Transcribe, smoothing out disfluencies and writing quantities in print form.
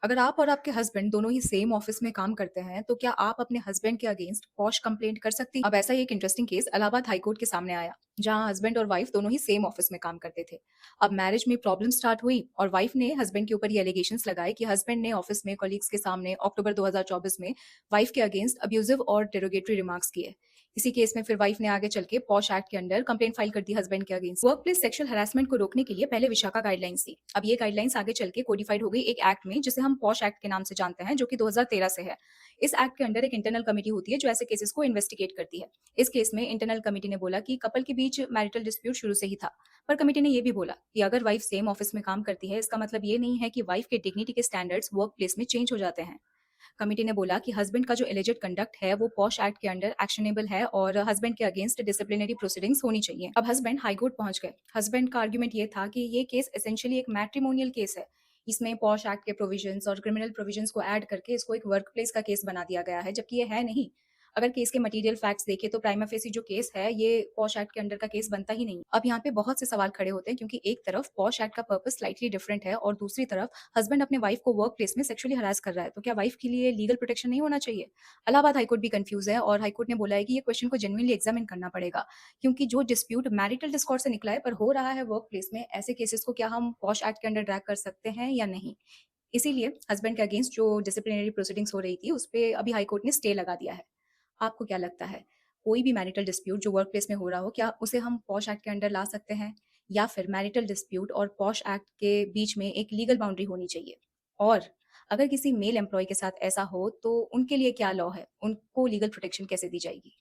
अगर आप और आपके हस्बैंड दोनों ही सेम ऑफिस में काम करते हैं, तो क्या आप अपने हस्बैंड के अगेंस्ट पॉश कंप्लेंट कर सकती हैं? अब ऐसा ही एक interesting case Allahabad high court के सामने आया, जहां हस्बैंड और वाइफ दोनों ही सेम ऑफिस में काम करते थे। अब मैरिज में प्रॉब्लम स्टार्ट हुई और वाइफ ने हस्बैंड के ऊपर ये एलिगेशंस लगाए कि हस्बैंड ने ऑफिस में कलीग्स के सामने अक्टूबर 2024 में वाइफ के अगेंस्ट अब्यूजिव और डेरोगेटरी रिमार्क्स किए। इसी केस में फिर वाइफ ने आगे चल के पॉश एक्ट के अंडर कंप्लेंट फाइल कर दी हस्बैंड के against. Work place sexual harassment को रोकने के लिए पहले विशाखा गाइडलाइंस थी। अब ये गाइडलाइंस आगे चल के कोडिफाइड हो गई एक एक्ट में, जिसे हम पॉश एक्ट के नाम से जानते हैं, जो कि 2013 से है। इस एक्ट के अंडर एक इंटरनल कमेटी होती है जो ऐसे केसेस को इन्वेस्टिगेट करती है। इस केस में इंटरनल कमेटी ने बोला कि कपल के बीच मैरिटल डिस्प्यूट शुरू से ही था। पर कमेटी ने यह भी बोला कि अगर वाइफ सेम ऑफिस में काम करती है, इसका मतलब ये नहीं है कि वाइफ के डिग्निटी के स्टैंडर्ड्स वर्क प्लेस में चेंज हो जाते हैं। कमिटी ने बोला कि हस्बैंड का जो एलिजेड कंडक्ट है वो पॉश एक्ट के अंडर एक्शनेबल है और हस्बैंड के अगेंस्ट डिसिप्लिनरी प्रोसीडिंग्स होनी चाहिए। अब हस्बैंड हाई कोर्ट पहुंच गए। हस्बैंड का आर्ग्यूमेंट ये था कि ये केस एसेंशियली एक मैट्रिमोनियल केस है। इसमें पॉश एक्ट के प्रोविजंस और क्रिमिनल प्रोविजंस को ऐड करके इसको एक वर्क प्लेस का केस बना दिया गया है, जबकि ये है नहीं। अगर केस के मटेरियल फैक्ट्स देखें तो प्राइमा फेसी जो केस है ये पॉश एक्ट के अंडर का केस बनता ही नहीं। अब यहाँ पे बहुत से सवाल खड़े होते हैं, क्योंकि एक तरफ पॉश एक्ट का पर्पस स्लाइटली डिफरेंट है और दूसरी तरफ हस्बैंड अपने वाइफ को वर्क प्लेस में सेक्सुअली हरास कर रहा है, तो क्या वाइफ के लिए लीगल प्रोटेक्शन नहीं होना चाहिए? इलाहाबाद हाईकोर्ट भी कंफ्यूज है और हाईकोर्ट ने बोला है कि ये क्वेश्चन को जेन्युइनली एग्जामिन करना पड़ेगा, क्योंकि जो डिस्प्यूट मैरिटल डिस्कॉर्ड से निकला है पर हो रहा है वर्क प्लेस में, ऐसे केसेस को क्या हम पॉश एक्ट के अंडर ड्रैग कर सकते हैं या नहीं? इसीलिए हस्बैंड के अगेंस्ट जो डिसिप्लिनरी प्रोसीडिंग्स हो रही थी उस पे अभी हाईकोर्ट ने स्टे लगा दिया है। आपको क्या लगता है? कोई भी मैरिटल डिस्प्यूट जो वर्क प्लेस में हो रहा हो, क्या उसे हम पॉश एक्ट के अंडर ला सकते हैं? या फिर मैरिटल डिस्प्यूट और पॉश एक्ट के बीच में एक लीगल बाउंड्री होनी चाहिए? और अगर किसी मेल एम्प्लॉयी के साथ ऐसा हो, तो उनके लिए क्या लॉ है? उनको लीगल प्रोटेक्शन कैसे दी जाएगी?